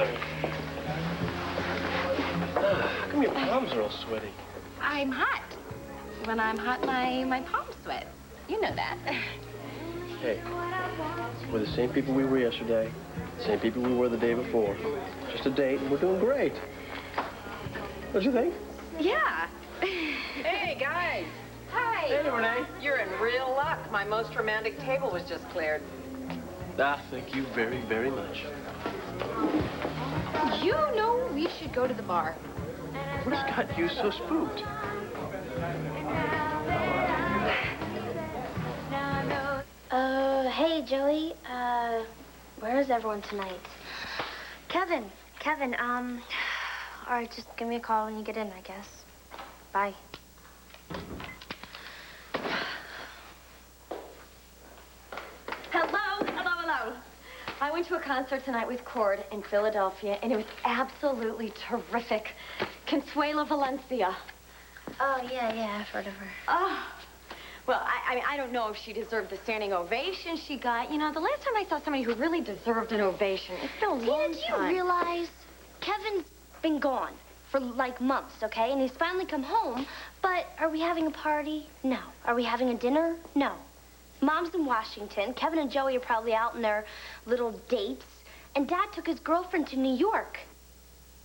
Zoe. How come your palms are all sweaty? I'm hot. When I'm hot, my palms sweat. You know that. Hey, we're the same people we were yesterday, same people we were the day before. Just a date, and we're doing great. Don't you think? Yeah. Hey, guys. Hi. Hey, Renee. You're in real luck. My most romantic table was just cleared. Ah, thank you very, very much. You know we should go to the bar. What has got you so spooked? Hey, Joey. Where is everyone tonight? Kevin, all right, just give me a call when you get in, I guess. Bye. Hello. I went to a concert tonight with Cord in Philadelphia, and it was absolutely terrific. Consuelo Valencia. Oh, yeah, I've heard of her. Oh, well, I don't know if she deserved the standing ovation she got. You know, the last time I saw somebody who really deserved an ovation, it's been a long Do you time. realize Kevin's been gone for, like, months, okay? And he's finally come home, but are we having a party? No. Are we having a dinner? No. Mom's in Washington. Kevin and Joey are probably out on their little dates. And Dad took his girlfriend to New York.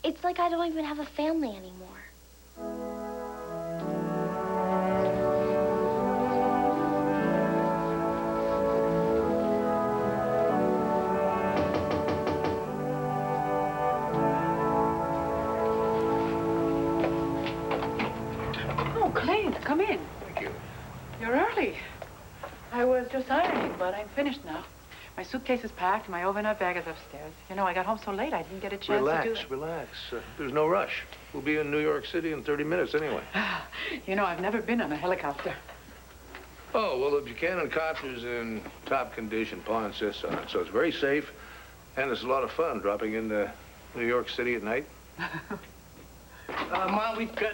It's like I don't even have a family anymore. Oh, Clint, come in. Thank you. You're early. I was just ironing, but I'm finished now. My suitcase is packed, my overnight bag is upstairs. You know, I got home so late, I didn't get a chance to do it. Relax. There's no rush. We'll be in New York City in 30 minutes anyway. You know, I've never been on a helicopter. Oh, well, the Buchanan copter's in top condition. Pa insists on it, so it's very safe. And it's a lot of fun dropping into New York City at night. Mom, we've got...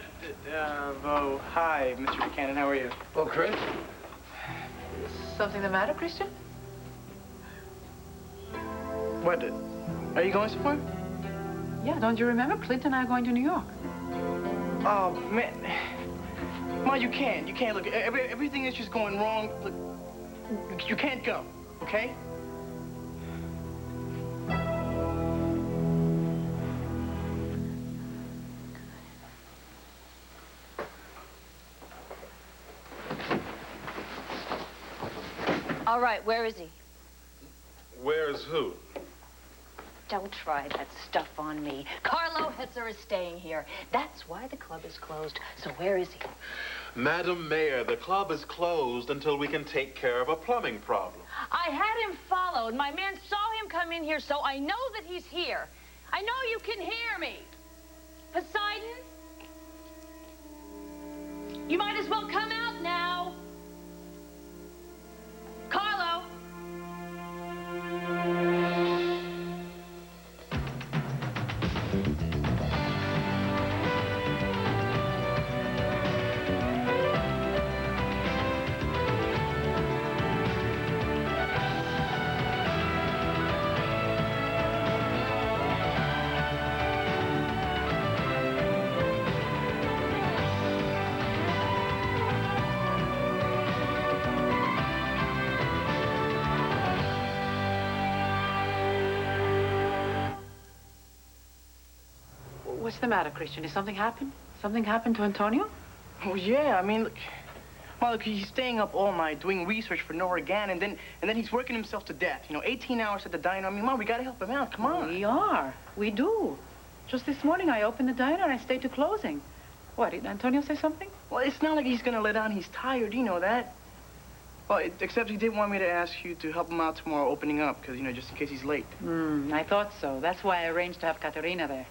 oh, hi, Mr. Buchanan. How are you? Oh, Chris? Something the matter, Christian? What? Are you going somewhere? Yeah, don't you remember? Clint and I are going to New York. Oh, man. Mom, you can't. You can't. Look, everything is just going wrong. Look, you can't go, okay? All right, where is he? Where's who? Don't try that stuff on me. Carlo Hetzer is staying here. That's why the club is closed. So where is he? Madam Mayor, the club is closed until we can take care of a plumbing problem. I had him followed. My man saw him come in here, so I know that he's here. I know you can hear me. Poseidon? You might as well come out now. Carlo? What's the matter, Christian? Did something happen? Something happened to Antonio? Oh, yeah. I mean, look... Well, look, he's staying up all night doing research for Nora Gann, and then he's working himself to death. You know, 18 hours at the diner. I mean, Mom, we gotta help him out. Come on. We are. We do. Just this morning, I opened the diner and I stayed to closing. What, did Antonio say something? Well, it's not like he's gonna let on. He's tired, you know that. Well, except he did want me to ask you to help him out tomorrow opening up, because, you know, just in case he's late. I thought so. That's why I arranged to have Katerina there.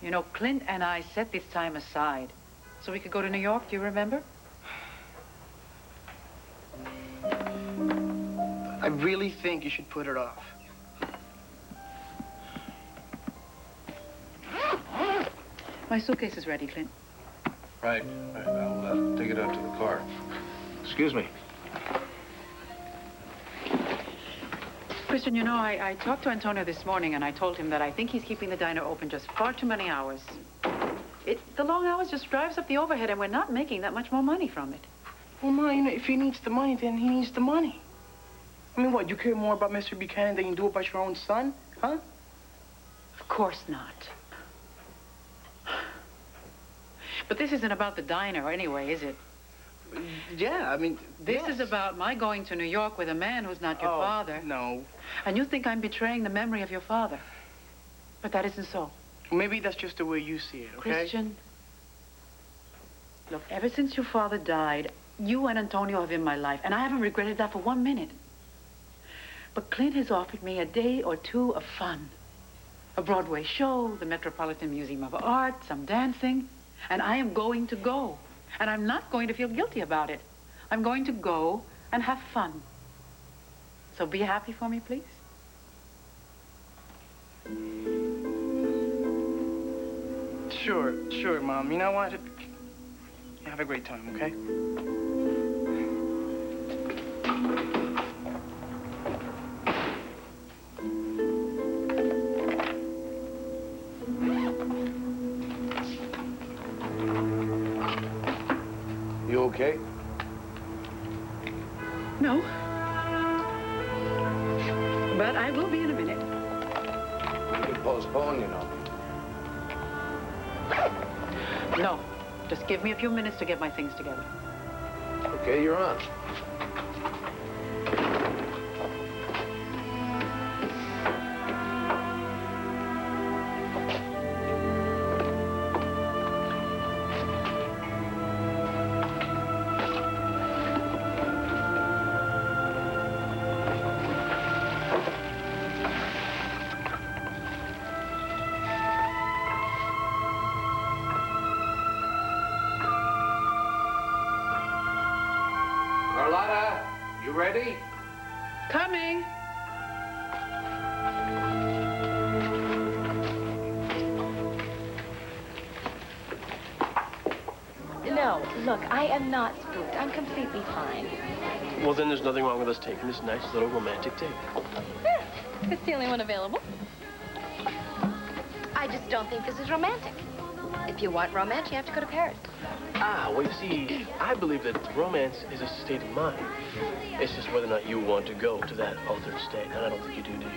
You know, Clint and I set this time aside so we could go to New York. Do you remember? I really think you should put it off. My suitcase is ready, Clint. Right. I'll take it out to the car. Excuse me. Christian, you know, I talked to Antonio this morning, and I told him that I think he's keeping the diner open just far too many hours. The long hours just drives up the overhead, and we're not making that much more money from it. Well, Ma, you know, if he needs the money, then he needs the money. I mean, what, you care more about Mr. Buchanan than you do about your own son? Huh? Of course not. But this isn't about the diner anyway, is it? Yeah, I mean, This is about my going to New York with a man who's not your father. No. And you think I'm betraying the memory of your father. But that isn't so. Maybe that's just the way you see it, okay? Christian, look, ever since your father died, you and Antonio have been in my life, and I haven't regretted that for 1 minute. But Clint has offered me a day or two of fun. A Broadway show, the Metropolitan Museum of Art, some dancing, and I am going to go. And I'm not going to feel guilty about it. I'm going to go and have fun. So be happy for me, please. Sure, Mom. You know what? Have a great time, okay? You okay? No. But I will be in a minute. You can postpone, you know. No. Just give me a few minutes to get my things together. Okay, you're on. Carlotta, you ready? Coming. No, look, I am not spooked. I'm completely fine. Well, then there's nothing wrong with us taking this nice little romantic date. It's the only one available. I just don't think this is romantic. If you want romance, you have to go to Paris. Ah, well, you see, I believe that romance is a state of mind. It's just whether or not you want to go to that altered state, and I don't think you do you?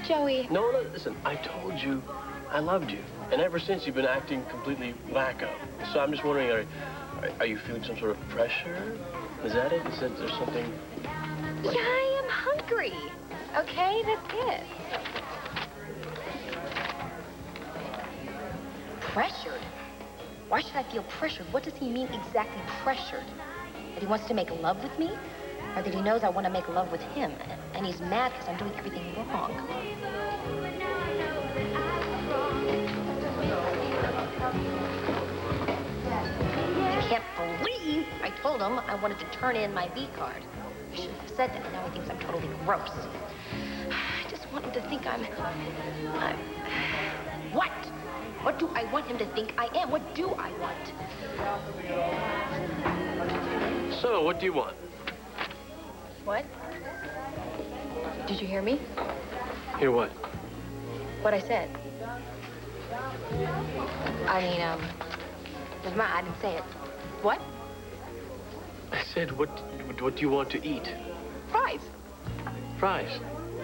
Joey. No, listen, I told you I loved you. And ever since, you've been acting completely wacko. So I'm just wondering, are you feeling some sort of pressure? Is that it? Is that there's something like... Yeah, I am hungry. Okay, that's it. Pressured? Why should I feel pressured? What does he mean exactly, pressured? That he wants to make love with me? Or that he knows I want to make love with him, and he's mad because I'm doing everything wrong? I can't believe I told him I wanted to turn in my V card. I shouldn't have said that. Now he thinks I'm totally gross. I just want him to think I'm... What? What do I want him to think I am? What do I want? So, what do you want? What? Did you hear me? Hear what? What I said. I mean, never mind, I didn't say it. What? I said, what do you want to eat? Fries. Fries.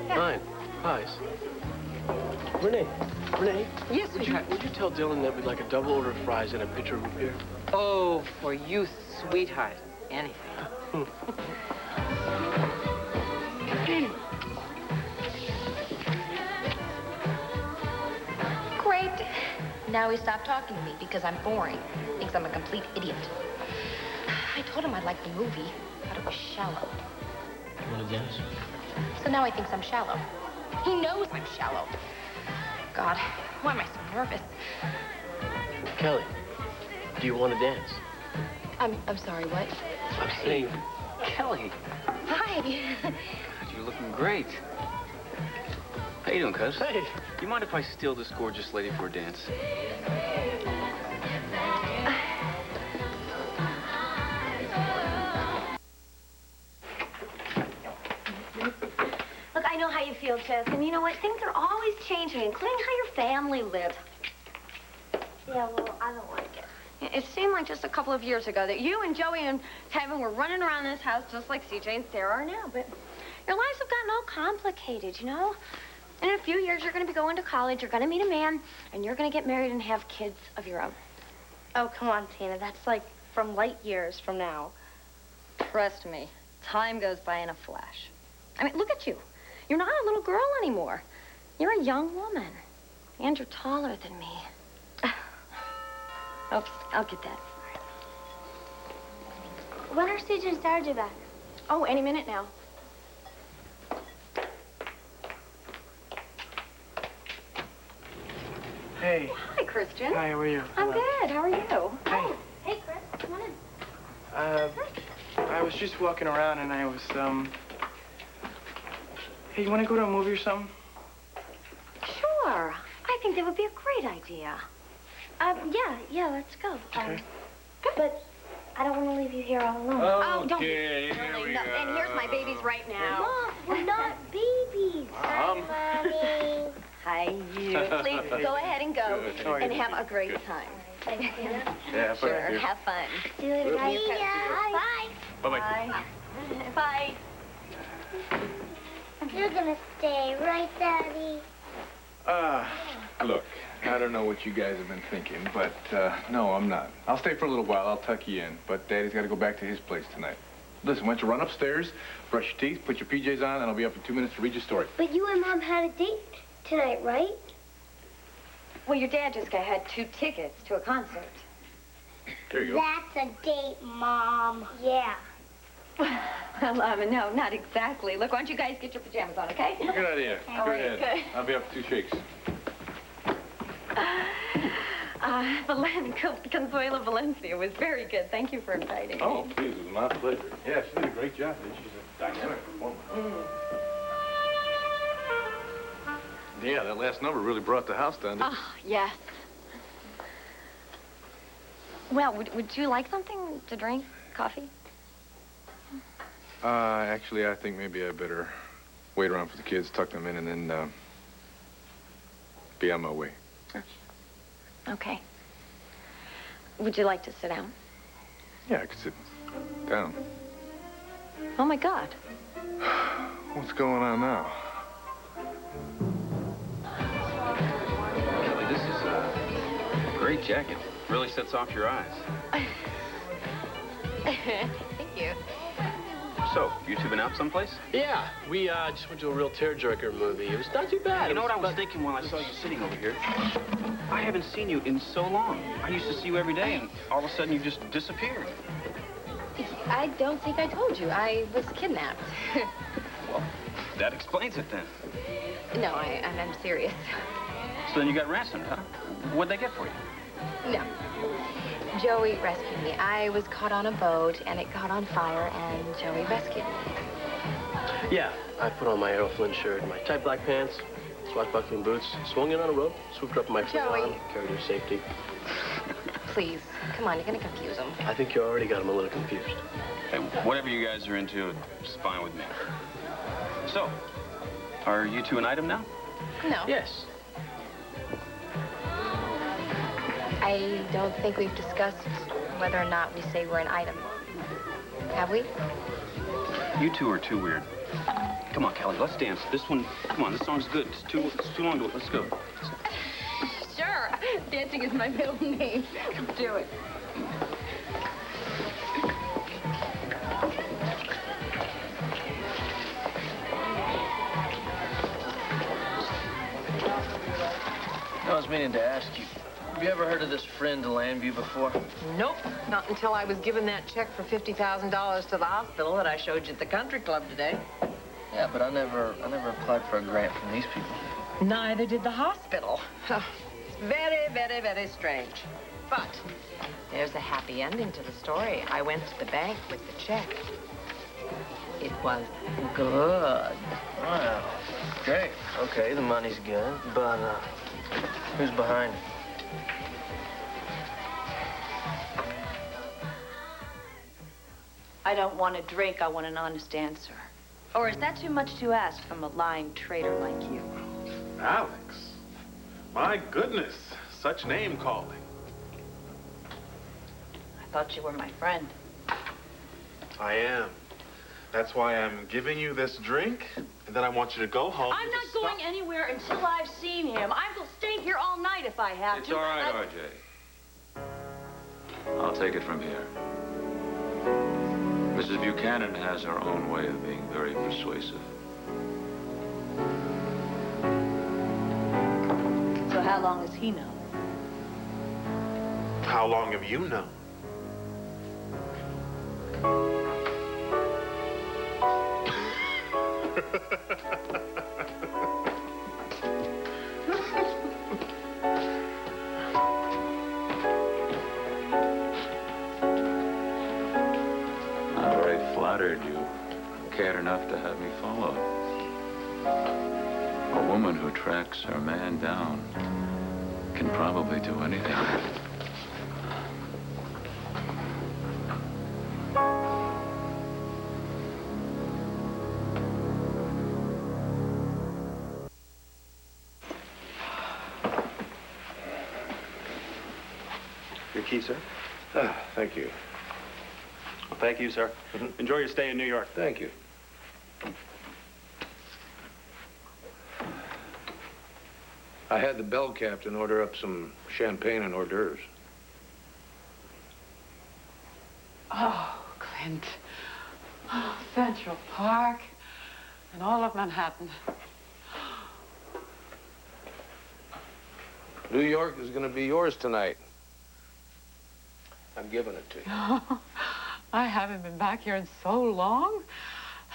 Yeah. Fine. Fries. Renee. Yes, Would you tell Dylan that we'd like a double order of fries and a pitcher of root beer? Oh, for you, sweetheart. Anything. Great. Now he stopped talking to me because I'm boring. Thinks I'm a complete idiot. I told him I liked the movie, but it was shallow. You want to dance? So now he thinks I'm shallow. He knows I'm shallow. God, why am I so nervous? Kelly, do you want to dance? I'm sorry, what? I'm saying... Kelly. Hi. God, you're looking great. How you doing, cuz? Hey. You mind if I steal this gorgeous lady for a dance? Look, I know how you feel, Jess. And you know what? Things are always changing, including how your family lives. Yeah, well, I don't like it. It seemed like just a couple of years ago that you and Joey and Kevin were running around this house just like CJ and Sarah are now. But your lives have gotten all complicated, you know? In a few years, you're going to be going to college, you're going to meet a man, and you're going to get married and have kids of your own. Oh, come on, Tina. That's like from light years from now. Trust me, time goes by in a flash. I mean, look at you. You're not a little girl anymore. You're a young woman. And you're taller than me. Oops, I'll get that. When are CJ and Sarah due back? Oh, any minute now. Hey. Hi, Christian. Hi, how are you? I'm good. How are you? Hey. Hey, Chris, come on in. I was just walking around and I was, Hey, you want to go to a movie or something? Sure. I think that would be a great idea. Yeah, let's go. Okay. But I don't want to leave you here all alone. Oh, don't be Okay, silly. No, and here's my babies right now. Mom, we're not babies. Mom. Mommy. Hi, you. Please go ahead and go and have a great time. Thanks, Tina. Yeah, Sure, have fun. See you later, guys. See ya. Bye. Bye-bye. Bye. You're gonna stay, right, Daddy? Look, I don't know what you guys have been thinking, but, no, I'm not. I'll stay for a little while. I'll tuck you in, but Daddy's got to go back to his place tonight. Listen, why don't you run upstairs, brush your teeth, put your PJs on, and I'll be up in 2 minutes to read your story. But you and Mom had a date tonight, right? Well, your dad just had 2 tickets to a concert. There you go. That's a date, Mom. Yeah. Well, no, not exactly. Look, why don't you guys get your pajamas on, okay? Good idea. All Go right, ahead. good. I'll be up in 2 shakes. Consuelo Valencia was very good. Thank you for inviting me. Oh, please, it was my pleasure. Yeah, she did a great job, didn't she? She's a dynamic performer. Yeah, that last number really brought the house down, didn't it? Oh, yes. Well, would you like something to drink? Coffee? Actually, I think maybe I better wait around for the kids, tuck them in, and then, be on my way. Okay. Would you like to sit down? Yeah, I could sit down. Oh, my God. What's going on now? Kelly, this is a great jacket. Really sets off your eyes. Thank you. So, you two been out someplace? Yeah, we just went to a real tearjerker movie. It was not too bad. You know what I was thinking while I saw you sitting over here? I haven't seen you in so long. I used to see you every day, and all of a sudden you just disappeared. I don't think I told you. I was kidnapped. Well, that explains it then. No, I'm serious. So then you got ransomed, huh? What'd they get for you? No. Joey rescued me. I was caught on a boat, and it caught on fire, and Joey rescued me. Yeah, I put on my Errol Flynn shirt, my tight black pants, swashbuckling boots, swung in on a rope, swooped her up in my front Joey. lawn, carried her to safety. Please, come on, you're gonna confuse them. I think you already got him a little confused. Hey, whatever you guys are into, it's fine with me. So, are you two an item now? No. Yes. I don't think we've discussed whether or not we say we're an item. Have we? You two are too weird. Come on, Kelly, let's dance. This one, come on, this song's good. It's too long to it. Let's go. Sure. Dancing is my middle name. Do it. I was meaning to ask you, have you ever heard of this friend to Landview before? Nope, not until I was given that check for $50,000 to the hospital that I showed you at the country club today. Yeah, but I never applied for a grant from these people. Neither did the hospital. It's very, very, very strange. But there's a happy ending to the story. I went to the bank with the check. It was good. Wow. Great. Okay, the money's good, but, who's behind it? I don't want a drink. I want an honest answer. Or is that too much to ask from a lying traitor like you? Alex, my goodness, such name calling. I thought you were my friend. I am. That's why I'm giving you this drink, and then I want you to go home. I'm not going anywhere until I've seen him. I will stay here all night if I have It's to. all right, RJ. I'll take it from here. Mrs. Buchanan has her own way of being very persuasive. So how long has he known? How long have you known? I'm very flattered you cared enough to have me followed. A woman who tracks her man down can probably do anything. Your key, sir? Thank you. Well, thank you, sir. Enjoy your stay in New York. Thank you. I had the bell captain order up some champagne and hors d'oeuvres. Oh, Clint. Oh, Central Park and all of Manhattan. New York is going to be yours tonight. I'm giving it to you. I haven't been back here in so long.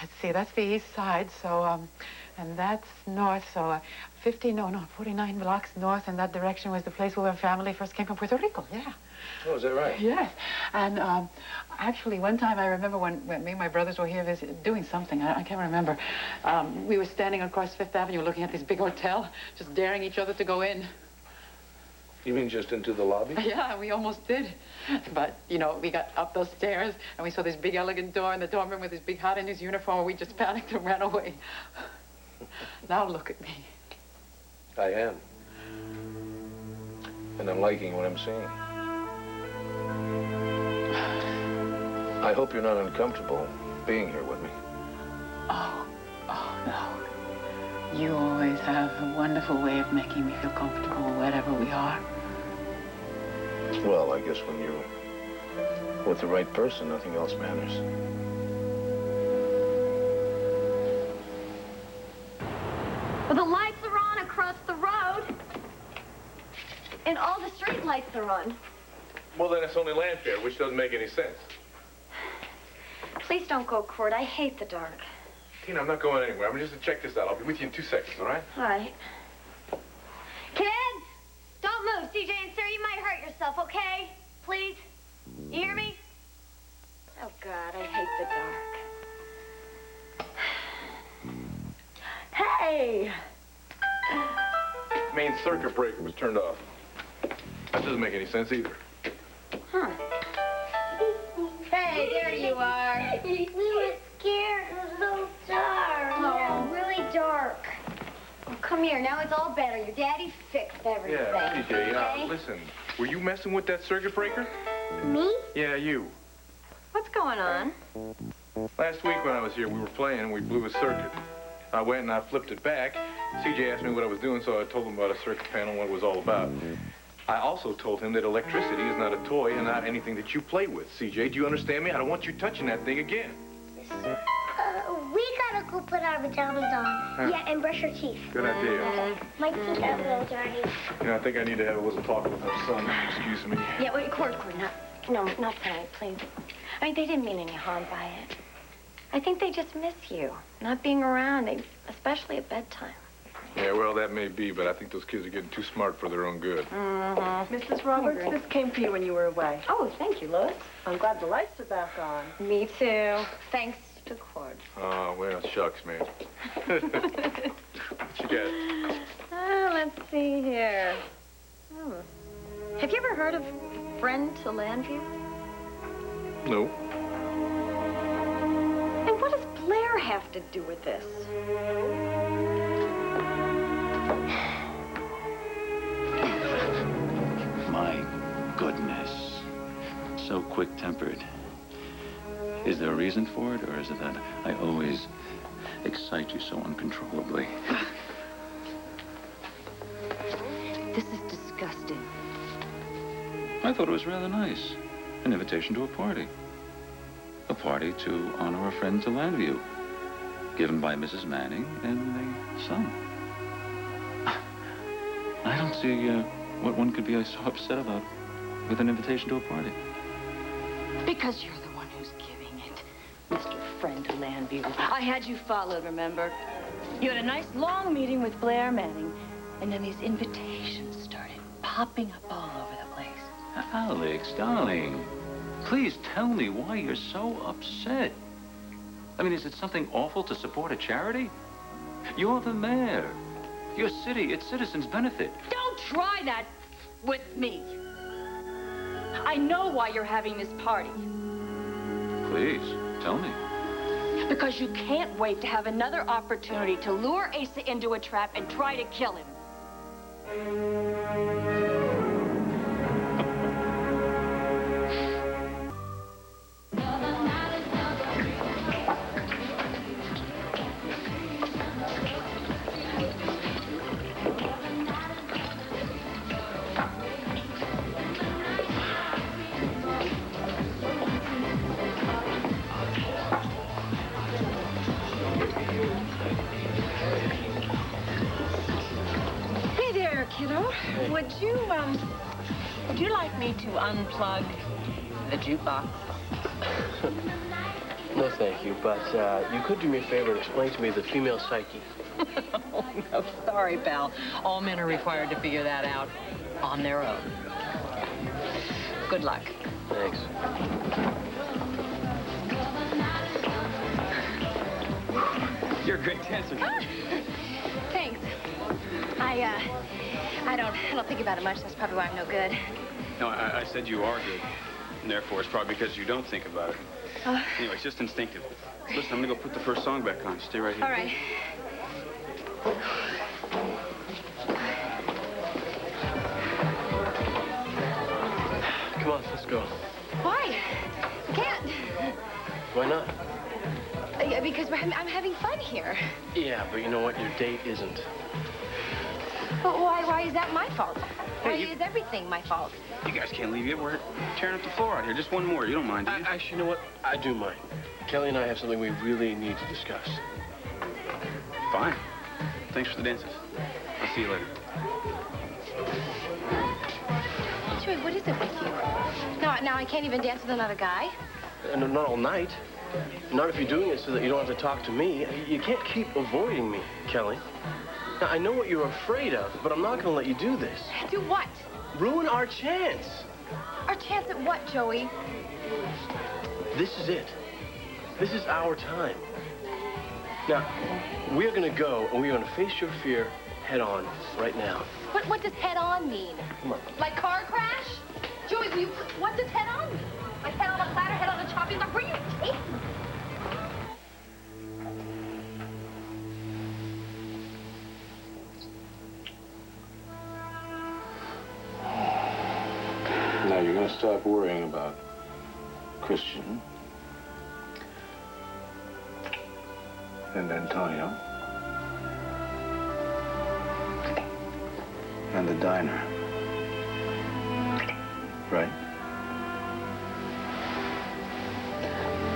Let's see, that's the east side, so, and that's north, so 49 blocks north in that direction was the place where my family first came from Puerto Rico, yeah. Oh, is that right? Yes, and actually one time I remember when me and my brothers were here doing something, I can't remember. We were standing across Fifth Avenue looking at this big hotel, just daring each other to go in. You mean just into the lobby? Yeah, we almost did. But, you know, we got up those stairs, and we saw this big, elegant door, and the doorman with his big hat in his uniform, and we just panicked and ran away. Now look at me. I am. And I'm liking what I'm seeing. I hope you're not uncomfortable being here with me. Oh, no. You always have a wonderful way of making me feel comfortable wherever we are. Well, I guess when you're with the right person, nothing else matters. Well, the lights are on across the road. And all the street lights are on. Well, then it's only Lanfair, which doesn't make any sense. Please don't go, Cord. I hate the dark. Tina, I'm not going anywhere. I'm just to check this out. I'll be with you in 2 seconds, all right? All right. Kids, don't move. CJ and Sarah, you might hurt yourself, okay? Please? You hear me? Oh, God, I hate the dark. Hey! Main circuit breaker was turned off. That doesn't make any sense either. Huh. Hey, there you are. We were scared. It was so dark. Oh. Really dark. Oh, come here. Now it's all better. Your daddy fixed everything. Yeah, CJ, okay? listen. Were you messing with that circuit breaker? Me? Yeah, you. What's going on? Last week when I was here, we were playing and we blew a circuit. I went and I flipped it back. CJ asked me what I was doing, so I told him about a circuit panel and what it was all about. I also told him that electricity is not a toy and not anything that you play with. CJ, do you understand me? I don't want you touching that thing again. We gotta go put our pajamas on. Huh. Yeah, and brush our teeth. Good idea. My teeth are a little dirty. You know, I think I need to have a little talk with my son. Excuse me. Yeah, wait, Cord, not tonight, please. I mean, they didn't mean any harm by it. I think they just miss you, not being around, especially at bedtime. Yeah, well, that may be, but I think those kids are getting too smart for their own good. Mm-hmm. Mrs. Roberts, this came for you when you were away. Oh, thank you, Lois. I'm glad the lights are back on. Me too. Thanks to Cord. Oh, well, shucks, man. What you got? Let's see here. Have you ever heard of Friend to Landview? No. And what does Blair Blair have to do with this? My goodness. So quick-tempered. Is there a reason for it, or is it that I always excite you so uncontrollably? This is disgusting. I thought it was rather nice. An invitation to a party. A party to honor a friend to Landview, given by Mrs. Manning and a son. I don't see what one could be so upset about with an invitation to a party. Because you're the one who's giving it. Mr. Friend to Landview. I had you followed, remember? You had a nice long meeting with Blair Manning, and then these invitations started popping up all over the place. Alex, darling, please tell me why you're so upset. I mean, is it something awful to support a charity? You're the mayor. Your city, its citizens benefit. Don't try that with me. I know why you're having this party. Please, tell me. Because you can't wait to have another opportunity to lure Asa into a trap and try to kill him. Would you like me to unplug the jukebox? No, thank you, but you could do me a favor and explain to me the female psyche. Oh, no, sorry, pal. All men are required to figure that out on their own. Good luck. Thanks. You're a great dancer. Thanks. I don't think about it much. That's probably why I'm no good. No, I said you are good. And therefore, it's probably because you don't think about it. Anyway, it's just instinctive. Listen, I'm gonna go put the first song back on. Stay right here. All right. Come on, let's go. Why? I can't. Why not? Because I'm having fun here. Yeah, but you know what? Your date isn't. But why is that my fault? Why Hey, is everything my fault? You guys can't leave yet. We're tearing up the floor out here. Just one more. You don't mind, do you? Actually, you know what? I do mind. Kelly and I have something we really need to discuss. Fine. Thanks for the dances. I'll see you later. Joey, what is it with you? Now I can't even dance with another guy? No, not all night. Not if you're doing it so that you don't have to talk to me. You can't keep avoiding me, Kelly. Now, I know what you're afraid of, but I'm not going to let you do this. Do what? Ruin our chance. Our chance at what, Joey? This is it. This is our time. Now, we're going to go, and we're going to face your fear head on right now. What does head on mean? Come on. Like car crash? Joey, what does head on mean? Like head on a platter, head on a chopping block? Where are you taking me? Now, you're going to stop worrying about Christian and Antonio and the diner, right?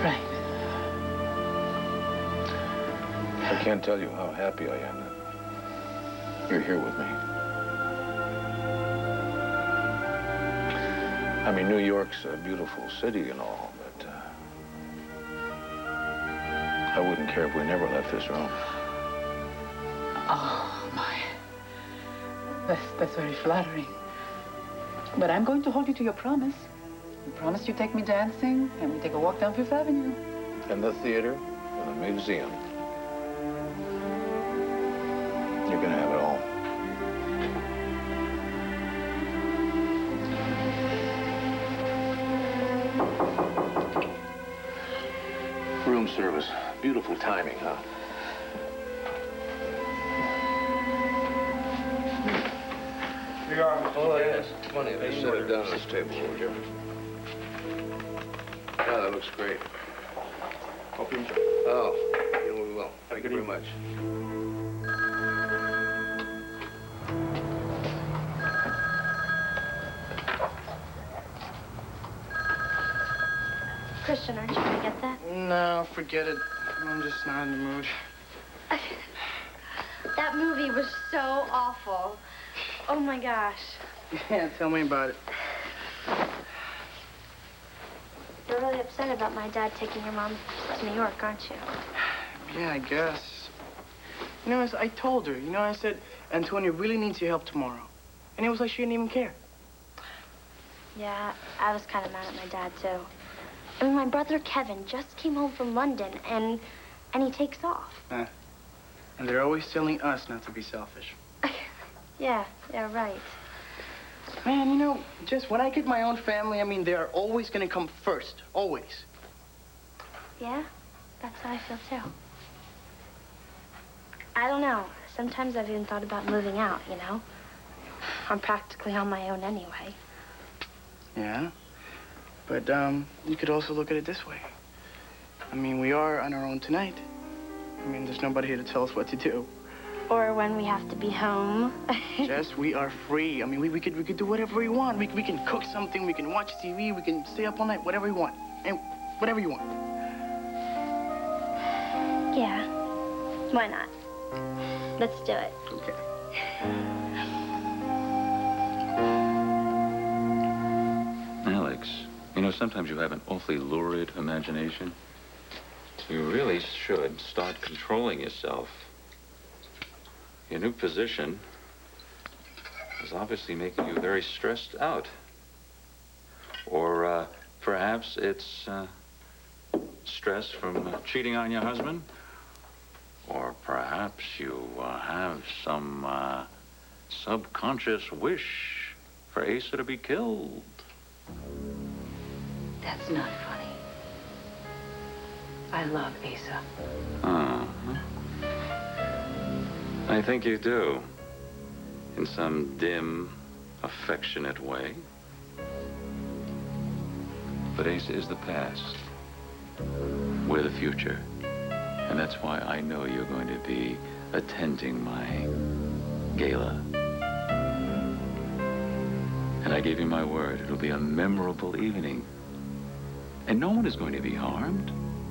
Right. I can't tell you how happy I am that you're here with me. I mean, New York's a beautiful city and all, but I wouldn't care if we never left this room. Oh, my. That's very flattering. But I'm going to hold you to your promise. You promise you take me dancing, and we take a walk down Fifth Avenue. And the theater and the museum. You're gonna have it all. Room service. Beautiful timing, huh? Here you are, Mr. Oh, yes. Money, let's set it down on this table, would you? Yeah, that looks great. Hope you enjoy. Oh, you know we will. Thank you very much. Christian, aren't you gonna get that? No, forget it. I'm just not in the mood. That movie was so awful. Oh my gosh. Yeah, tell me about it. You're really upset about my dad taking your mom to New York, aren't you? Yeah, I guess. You know, as I told her, I said, Antonia really needs your help tomorrow. And it was like she didn't even care. Yeah, I was kind of mad at my dad, too. I mean, my brother Kevin just came home from London, and he takes off. And they're always telling us not to be selfish. Yeah, right. Man, just when I get my own family, I mean, they are always gonna come first. Always. Yeah, that's how I feel, too. I don't know. Sometimes I've even thought about moving out, I'm practically on my own anyway. Yeah? But, you could also look at it this way. I mean, we are on our own tonight. I mean, there's nobody here to tell us what to do. Or when we have to be home. Jess, we are free. I mean, we could do whatever we want. We can cook something, we can watch TV, we can stay up all night, whatever we want. And whatever you want. Yeah. Why not? Let's do it. Okay. Alex, sometimes you have an awfully lurid imagination. You really should start controlling yourself. Your new position is obviously making you very stressed out. Or perhaps it's stress from cheating on your husband. Or perhaps you have some subconscious wish for Asa to be killed. That's not funny. I love Asa. Uh-huh. I think you do. In some dim, affectionate way. But Asa is the past. We're the future. And that's why I know you're going to be attending my gala. And I gave you my word. It'll be a memorable evening. And no one is going to be harmed.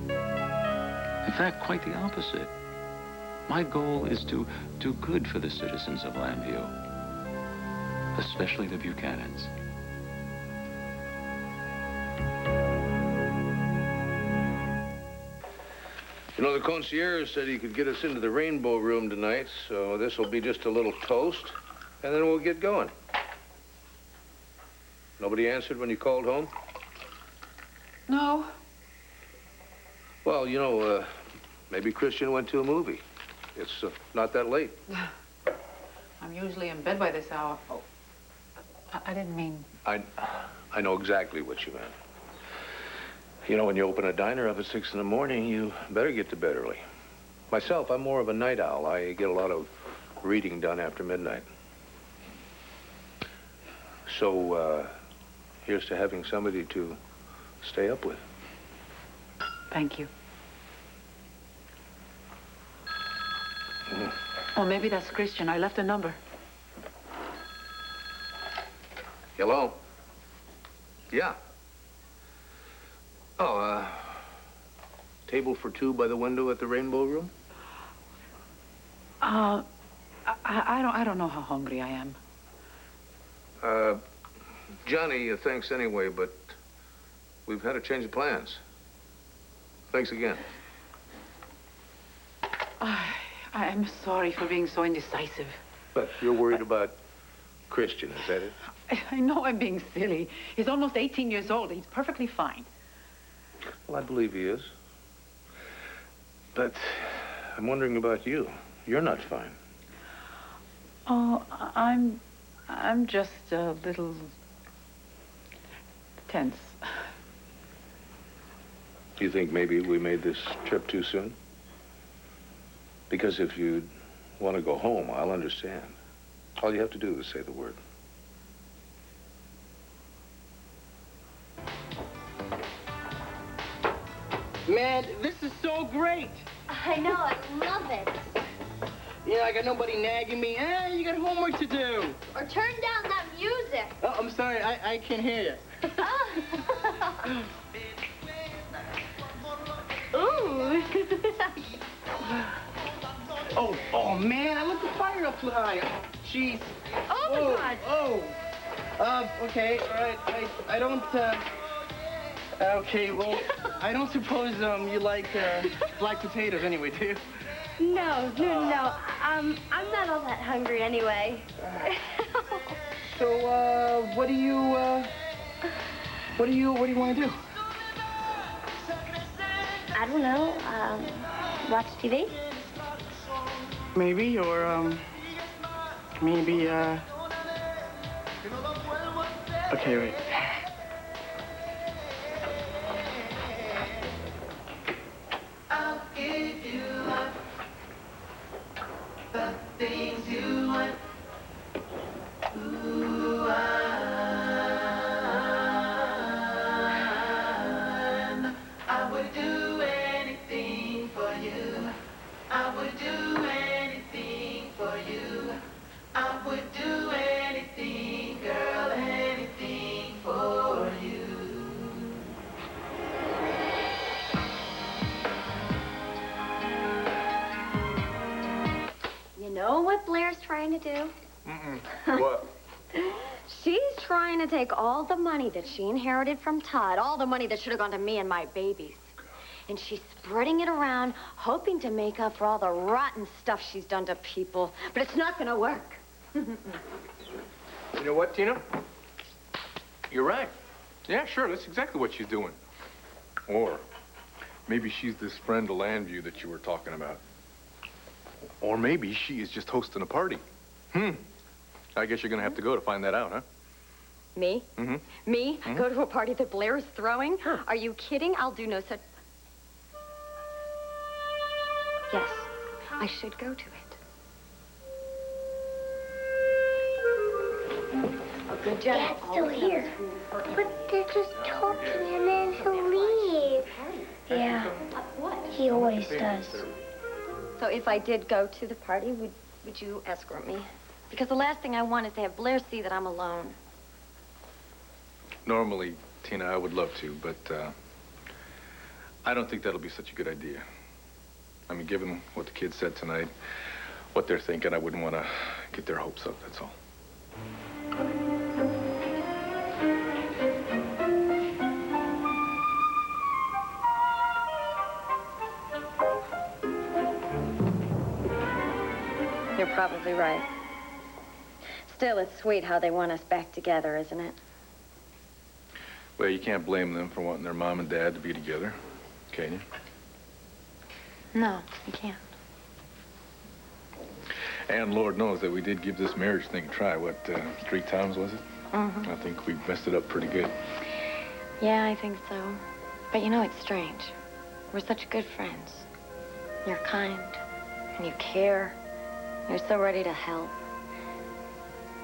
In fact, quite the opposite. My goal is to do good for the citizens of Llanview, especially the Buchanans. The concierge said he could get us into the Rainbow Room tonight, so this will be just a little toast, and then we'll get going. Nobody answered when you called home? No. Well, maybe Christian went to a movie. It's not that late. I'm usually in bed by this hour. Oh, I didn't mean... I know exactly what you meant. When you open a diner up at 6 in the morning, you better get to bed early. Myself, I'm more of a night owl. I get a lot of reading done after midnight. So, here's to having somebody to stay up with. Thank you. Oh, maybe that's Christian. I left a number. Hello? Yeah. Oh, table for two by the window at the Rainbow Room? I don't know how hungry I am. Johnny thanks anyway, but we've had a change of plans. Thanks again. I am sorry for being so indecisive. But you're worried about Christian, is that it? I know I'm being silly. He's almost 18 years old. He's perfectly fine. Well, I believe he is. But I'm wondering about you. You're not fine. Oh, I'm just a little tense. You think maybe we made this trip too soon? Because if you want to go home, I'll understand. All you have to do is say the word. Man, this is so great. I know, I love it. Yeah, I got nobody nagging me. Hey, you got homework to do. Or turn down that music. Oh, I'm sorry, I can't hear you. Ooh. Oh, man, I lit the fire up too high. Jeez. Oh, my God. Okay, all right. I don't, okay, well, I don't suppose, you like, black potatoes anyway, do you? No. I'm not all that hungry anyway. So, what do you want to do? I don't know. Watch TV? Maybe, or, maybe, okay, wait. I'll give you up the things you want. Ooh, I would do anything for you. I would do anything for you. I would do anything, girl, anything for you. You know what Blair's trying to do? What? She's trying to take all the money that she inherited from Todd, all the money that should have gone to me and my babies, and she's spreading it around, hoping to make up for all the rotten stuff she's done to people. But it's not going to work. You know what, Tina? You're right. Yeah, sure, that's exactly what she's doing. Or maybe she's this friend of Landview that you were talking about. Or maybe she is just hosting a party. I guess you're gonna have to go to find that out, huh? Me? Mm-hmm. Me? Go to a party that Blair's throwing? Are you kidding? I'll do no such... Yes, I should go to it. A good general. Dad's still here. But they're just talking and then he'll leave. Yeah, he always does. So if I did go to the party, would you escort me? Because the last thing I want is to have Blair see that I'm alone. Normally, Tina, I would love to, but I don't think that'll be such a good idea. I mean, given what the kids said tonight, what they're thinking, I wouldn't want to get their hopes up, that's all. You're probably right. Still, it's sweet how they want us back together, isn't it? Well, you can't blame them for wanting their mom and dad to be together, can you? No, you can't. And Lord knows that we did give this marriage thing a try. What, 3 times, was it? Mm-hmm. I think we messed it up pretty good. Yeah, I think so. But you know, it's strange. We're such good friends. You're kind, and you care. You're so ready to help.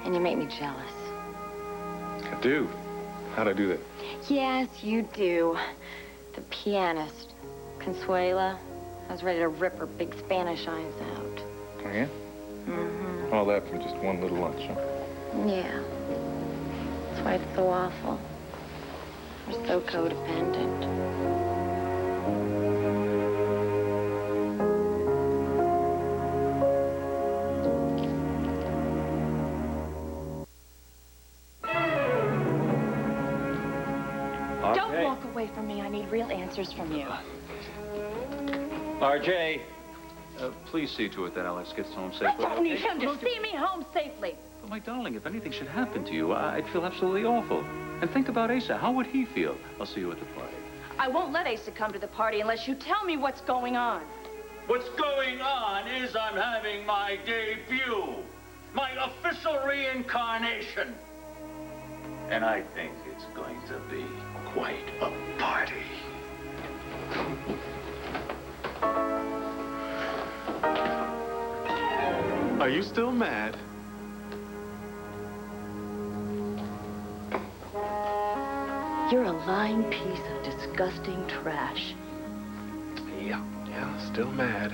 And you make me jealous. I do. How'd I do that? Yes, you do. The pianist, Consuela, I was ready to rip her big Spanish eyes out. Oh, yeah? Mm-hmm. All that from just one little lunch, huh? Yeah. That's why it's so awful. We're so codependent. Don't walk away from me. I need real answers from you. RJ, please see to it that Alex gets home safely. I don't need him to see me home safely. But my darling, if anything should happen to you, I'd feel absolutely awful. And think about Asa. How would he feel? I'll see you at the party. I won't let Asa come to the party unless you tell me what's going on. What's going on is I'm having my debut. My official reincarnation. And I think it's going to be quite a party. Are you still mad? You're a lying piece of disgusting trash. Yeah, still mad.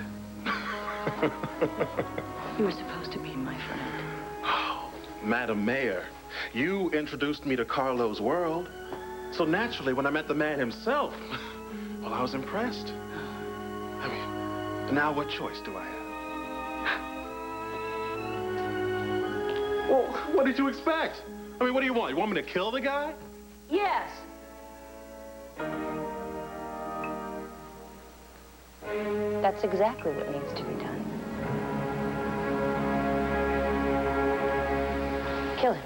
You were supposed to be my friend. Oh, Madam Mayor, you introduced me to Carlo's world. So naturally, when I met the man himself, well, I was impressed. I mean, now what choice do I have? Well, what did you expect? I mean, what do you want? You want me to kill the guy? Yes. That's exactly what needs to be done. Kill him.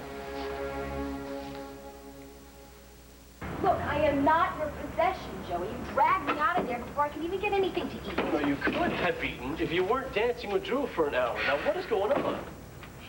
Look, I am not your possession, Joey. You dragged me out of there before I could even get anything to eat. Well, you could have eaten if you weren't dancing with Drew for an hour. Now, what is going on?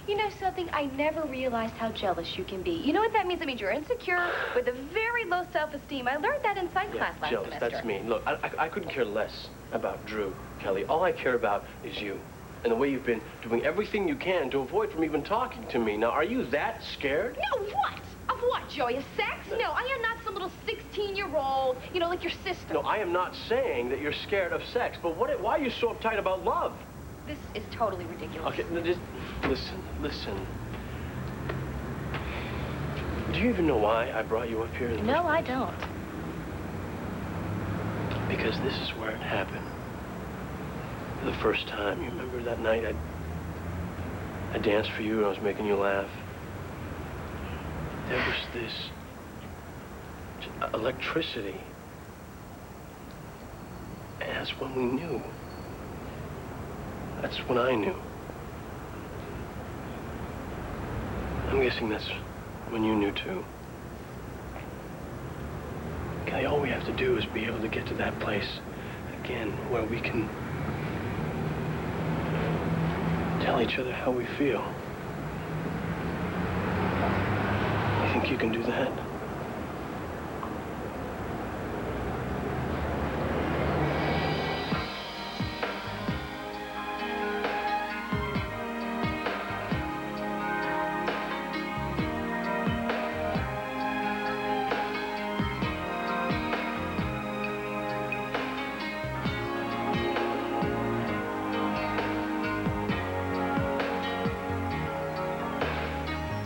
You know something? I never realized how jealous you can be. You know what that means? It means you're insecure with a very low self-esteem. I learned that in psych class last jealous, semester. that's me. Look, I couldn't care less about Drew, Kelly. All I care about is you and the way you've been doing everything you can to avoid from even talking to me. Now, are you that scared? No, what? Of what, Joey? Of sex? No, I am not some little 16-year-old, you know, like your sister. No, I am not saying that you're scared of sex, but why are you so uptight about love? This is totally ridiculous. Okay, just listen. Do you even know why I brought you up here? No, I don't. Because this is where it happened. For the first time, you remember that night I danced for you and I was making you laugh? There was this electricity. And that's when we knew. That's when I knew. I'm guessing that's when you knew too. Kelly, all we have to do is be able to get to that place again where we can tell each other how we feel. You think you can do that?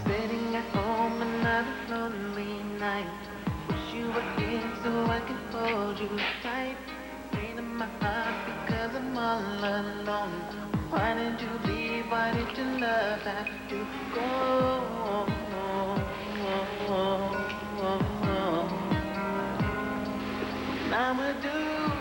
Sitting at home another lonely night. Wish you were here so I could hold you tight. Pain in my heart because I'm all alone. Why did you leave? Why did your love have to go? Now we're doomed.